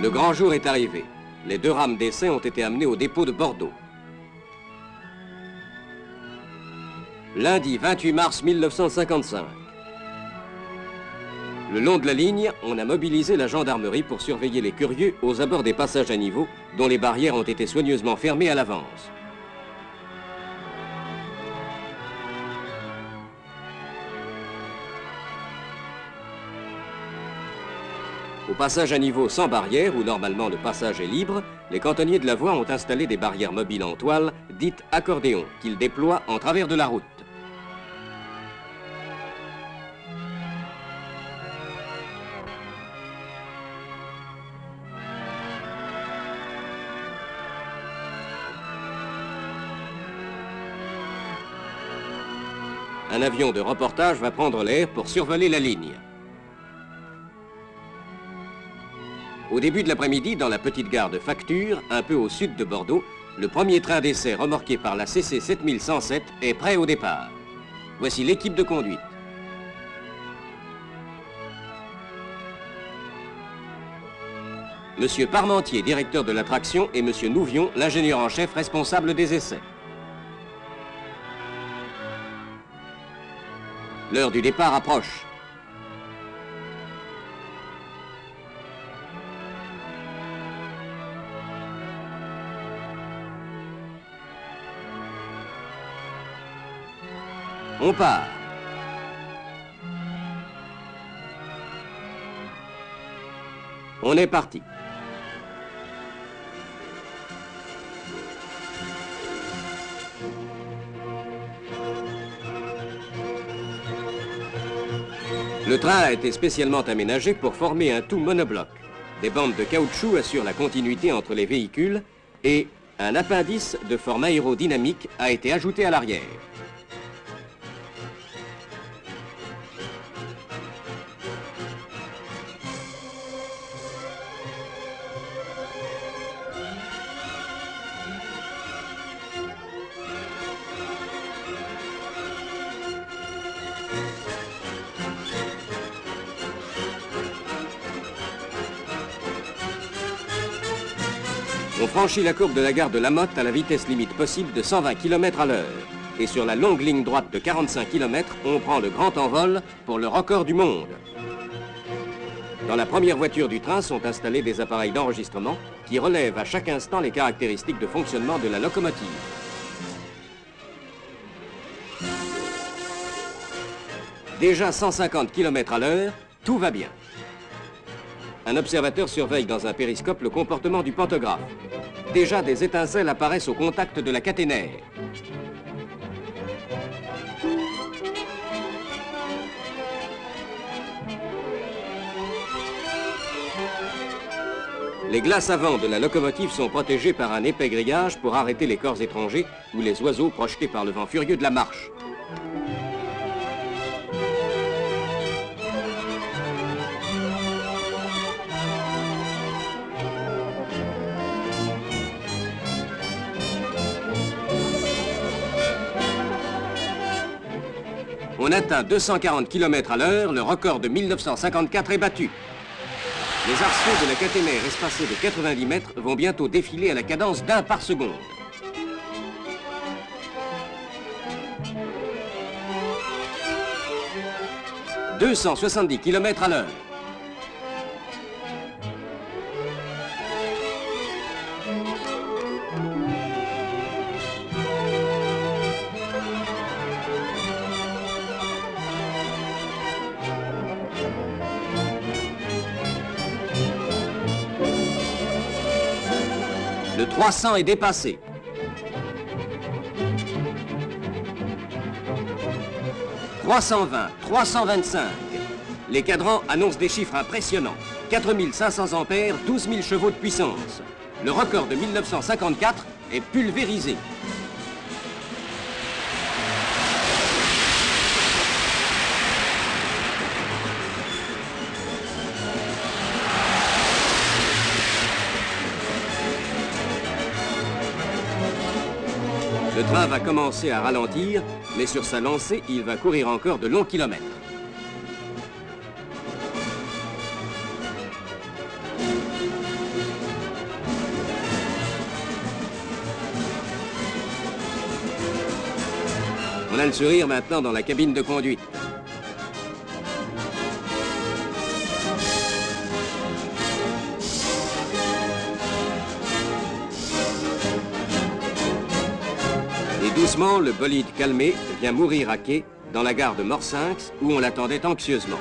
Le grand jour est arrivé. Les 2 rames d'essai ont été amenées au dépôt de Bordeaux. Lundi 28 mars 1955. Le long de la ligne, on a mobilisé la gendarmerie pour surveiller les curieux aux abords des passages à niveau dont les barrières ont été soigneusement fermées à l'avance. Au passage à niveau sans barrière, où normalement le passage est libre, les cantonniers de la voie ont installé des barrières mobiles en toile, dites accordéons, qu'ils déploient en travers de la route. Un avion de reportage va prendre l'air pour survoler la ligne. Au début de l'après-midi, dans la petite gare de Facture, un peu au sud de Bordeaux, le premier train d'essai remorqué par la CC 7107 est prêt au départ. Voici l'équipe de conduite. Monsieur Parmentier, directeur de l'attraction, et Monsieur Nouvion, l'ingénieur en chef responsable des essais. L'heure du départ approche. On part. On est parti. Le train a été spécialement aménagé pour former un tout monobloc. Des bandes de caoutchouc assurent la continuité entre les véhicules et un appendice de forme aérodynamique a été ajouté à l'arrière. On franchit la courbe de la gare de Lamotte à la vitesse limite possible de 120 km à l'heure. Et sur la longue ligne droite de 45 km, on prend le grand envol pour le record du monde. Dans la première voiture du train sont installés des appareils d'enregistrement qui relèvent à chaque instant les caractéristiques de fonctionnement de la locomotive. Déjà 150 km à l'heure, tout va bien. Un observateur surveille dans un périscope le comportement du pantographe. Déjà, des étincelles apparaissent au contact de la caténaire. Les glaces avant de la locomotive sont protégées par un épais grillage pour arrêter les corps étrangers ou les oiseaux projetés par le vent furieux de la marche. On atteint 240 km à l'heure, le record de 1954 est battu. Les arceaux de la caténaire espacés de 90 mètres vont bientôt défiler à la cadence d'1 par seconde. « 270 km à l'heure. Le 300 est dépassé. « 320, 325. Les cadrans annoncent des chiffres impressionnants. 4500 ampères, 12 000 chevaux de puissance. Le record de 1954 est pulvérisé. Le train va commencer à ralentir, mais sur sa lancée, il va courir encore de longs kilomètres. a le sourire maintenant dans la cabine de conduite. Et doucement, le bolide calmé vient mourir à quai dans la gare de Morsinx où on l'attendait anxieusement.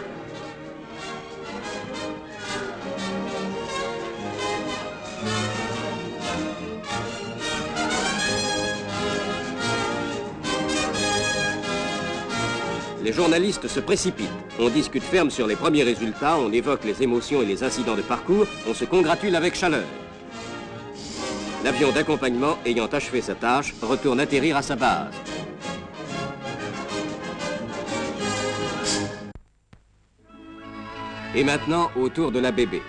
Les journalistes se précipitent. On discute ferme sur les premiers résultats, on évoque les émotions et les incidents de parcours, on se congratule avec chaleur. L'avion d'accompagnement, ayant achevé sa tâche, retourne atterrir à sa base. Et maintenant, au tour de la bébé.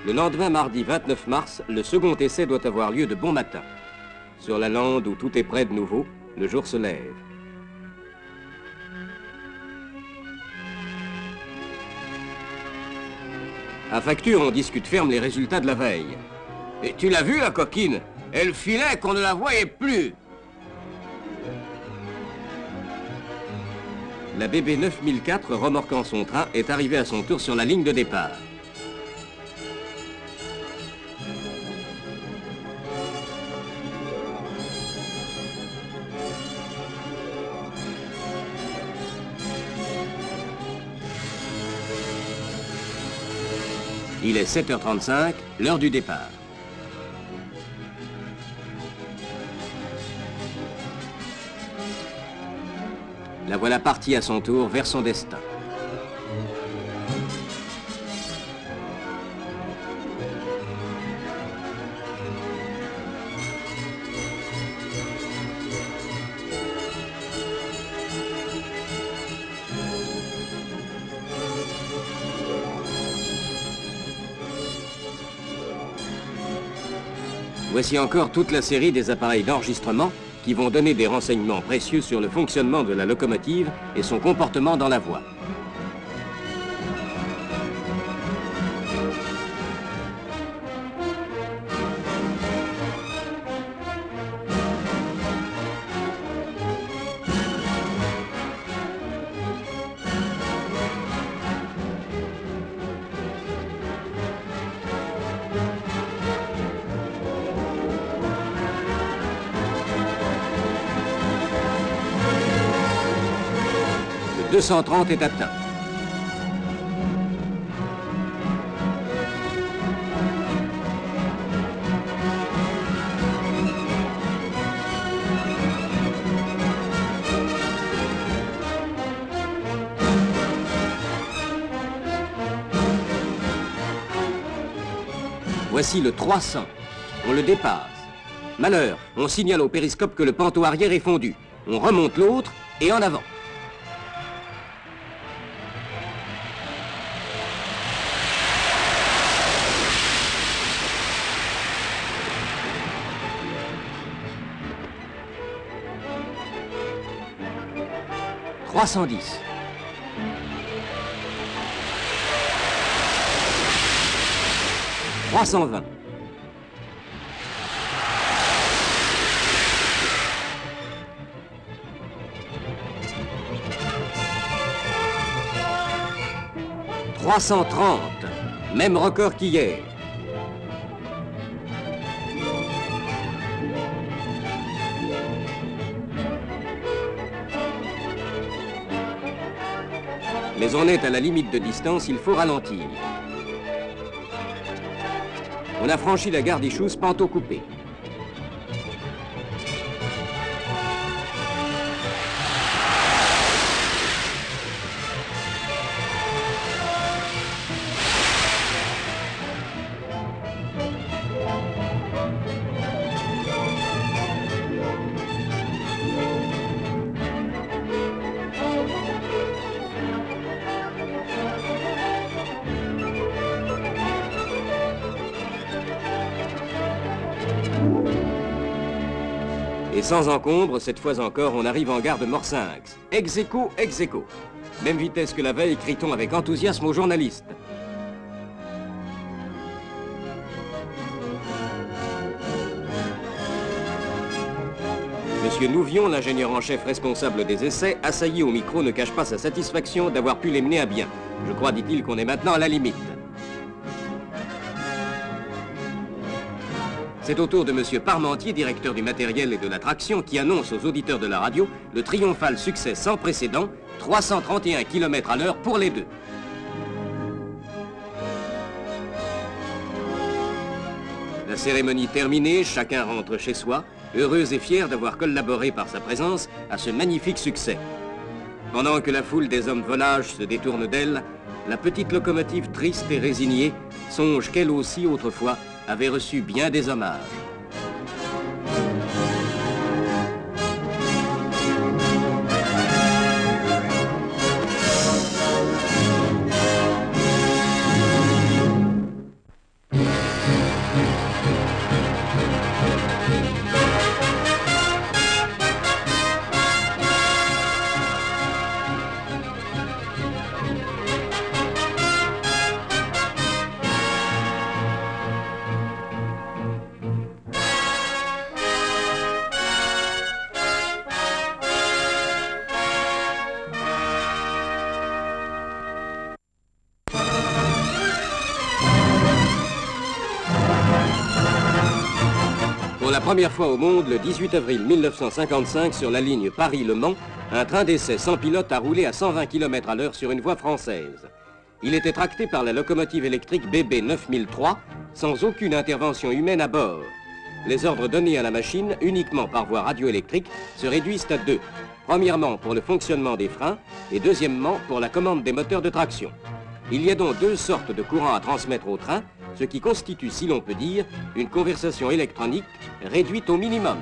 Le lendemain, mardi 29 mars, le second essai doit avoir lieu de bon matin. Sur la lande où tout est près de nouveau, le jour se lève. À facture, on discute ferme les résultats de la veille. Et tu l'as vu, la coquine? Elle filait qu'on ne la voyait plus. La BB 9004, remorquant son train, est arrivée à son tour sur la ligne de départ. Il est 7h35, l'heure du départ. La voilà partie à son tour vers son destin. Voici encore toute la série des appareils d'enregistrement qui vont donner des renseignements précieux sur le fonctionnement de la locomotive et son comportement dans la voie. Le 230 est atteint. Voici le 300. On le dépasse. Malheur, on signale au périscope que le panneau arrière est fondu. On remonte l'autre et en avant. « 310. « 320. » « 330. Même record qu'hier. Mais on est à la limite de distance, il faut ralentir. On a franchi la gare d'Ichouz, panneau coupé. Et sans encombre, cette fois encore, on arrive en gare de Morsinx. Ex aequo, ex aequo. Même vitesse que la veille, crie-t-on avec enthousiasme aux journalistes. Monsieur Nouvion, l'ingénieur en chef responsable des essais, assailli au micro, ne cache pas sa satisfaction d'avoir pu les mener à bien. Je crois, dit-il, qu'on est maintenant à la limite. C'est au tour de Monsieur Parmentier, directeur du matériel et de la traction, qui annonce aux auditeurs de la radio le triomphal succès sans précédent, 331 km à l'heure pour les deux. La cérémonie terminée, chacun rentre chez soi, heureux et fier d'avoir collaboré par sa présence à ce magnifique succès. Pendant que la foule des hommes volages se détourne d'elle, la petite locomotive triste et résignée songe qu'elle aussi, autrefois, avait reçu bien des hommages. Pour la première fois au monde, le 18 avril 1955, sur la ligne Paris-Le Mans, un train d'essai sans pilote a roulé à 120 km à l'heure sur une voie française. Il était tracté par la locomotive électrique BB 9003, sans aucune intervention humaine à bord. Les ordres donnés à la machine, uniquement par voie radioélectrique, se réduisent à deux. Premièrement, pour le fonctionnement des freins, et deuxièmement, pour la commande des moteurs de traction. Il y a donc deux sortes de courants à transmettre au train, ce qui constitue, si l'on peut dire, une conversation électronique réduite au minimum.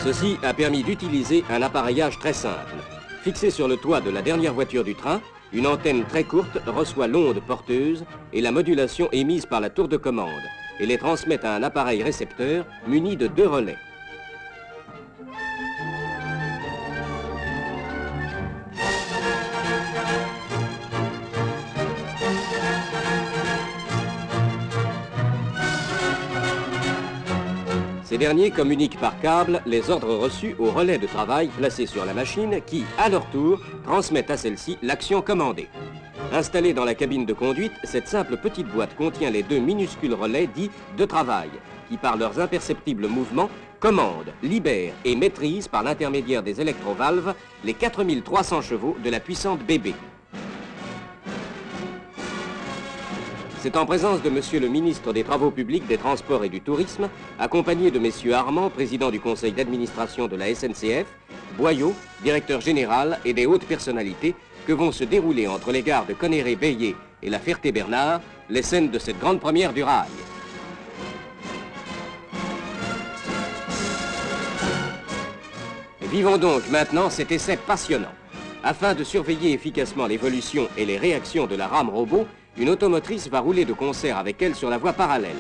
Ceci a permis d'utiliser un appareillage très simple. Fixé sur le toit de la dernière voiture du train, une antenne très courte reçoit l'onde porteuse et la modulation émise par la tour de commande et les transmet à un appareil récepteur muni de deux relais. Ces derniers communiquent par câble les ordres reçus au relais de travail placé sur la machine qui, à leur tour, transmettent à celle-ci l'action commandée. Installée dans la cabine de conduite, cette simple petite boîte contient les deux minuscules relais dits de travail, qui par leurs imperceptibles mouvements commandent, libèrent et maîtrisent par l'intermédiaire des électrovalves les 4300 chevaux de la puissante BB. C'est en présence de Monsieur le ministre des Travaux publics, des Transports et du Tourisme, accompagné de Messieurs Armand, président du conseil d'administration de la SNCF, Boyau, directeur général et des hautes personnalités, que vont se dérouler entre les gares de Conneré-Bélier et la Ferté-Bernard les scènes de cette grande première du rail. Vivons donc maintenant cet essai passionnant. Afin de surveiller efficacement l'évolution et les réactions de la rame robot, une automotrice va rouler de concert avec elle sur la voie parallèle.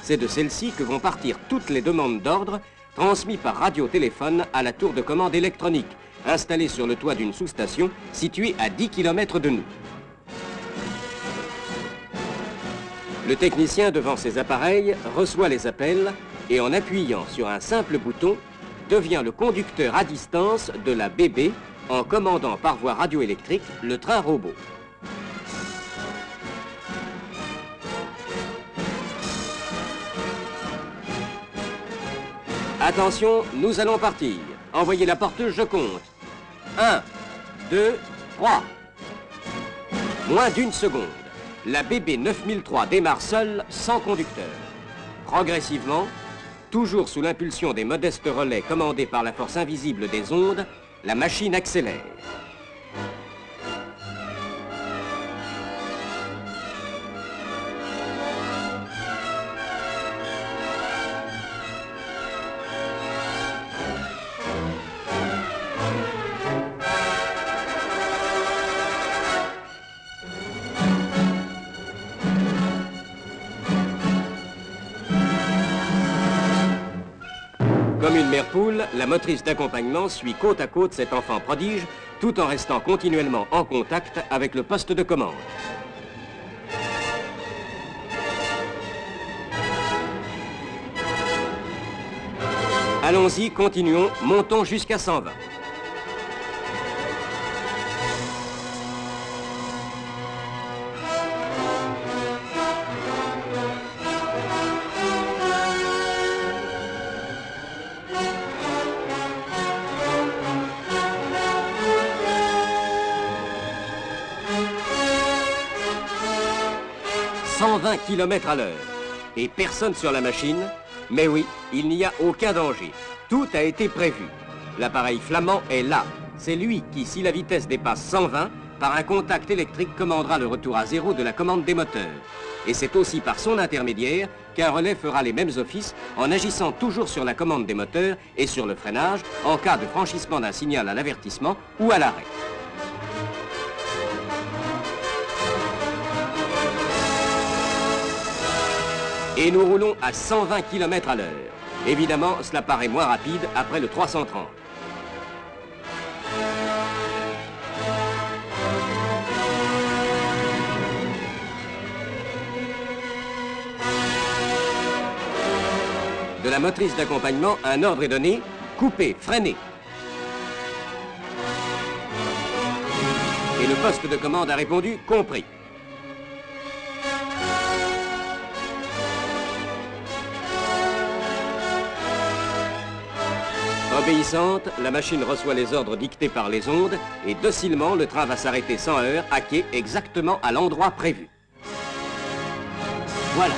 C'est de celle-ci que vont partir toutes les demandes d'ordre transmises par radio-téléphone à la tour de commande électronique, installée sur le toit d'une sous-station située à 10 km de nous. Le technicien devant ses appareils reçoit les appels et en appuyant sur un simple bouton, devient le conducteur à distance de la BB en commandant par voie radioélectrique le train robot. Attention, nous allons partir. Envoyez la porteuse, je compte. 1, 2, 3. Moins d'une seconde. La BB 9003 démarre seule, sans conducteur. Progressivement, toujours sous l'impulsion des modestes relais commandés par la force invisible des ondes, la machine accélère. Comme une mère poule, la motrice d'accompagnement suit côte à côte cet enfant prodige tout en restant continuellement en contact avec le poste de commande. Allons-y, continuons, montons jusqu'à 120. « 120 km à l'heure. Et personne sur la machine. Mais oui, il n'y a aucun danger. Tout a été prévu. L'appareil flamand est là. C'est lui qui, si la vitesse dépasse 120, par un contact électrique commandera le retour à zéro de la commande des moteurs. Et c'est aussi par son intermédiaire qu'un relais fera les mêmes offices en agissant toujours sur la commande des moteurs et sur le freinage en cas de franchissement d'un signal à l'avertissement ou à l'arrêt. Et nous roulons à 120 km à l'heure. Évidemment, cela paraît moins rapide après le 330. De la motrice d'accompagnement, un ordre est donné, couper, freiner. Et le poste de commande a répondu, compris. Obéissante, la machine reçoit les ordres dictés par les ondes et docilement, le train va s'arrêter sans heurts, à quai, exactement à l'endroit prévu. Voilà.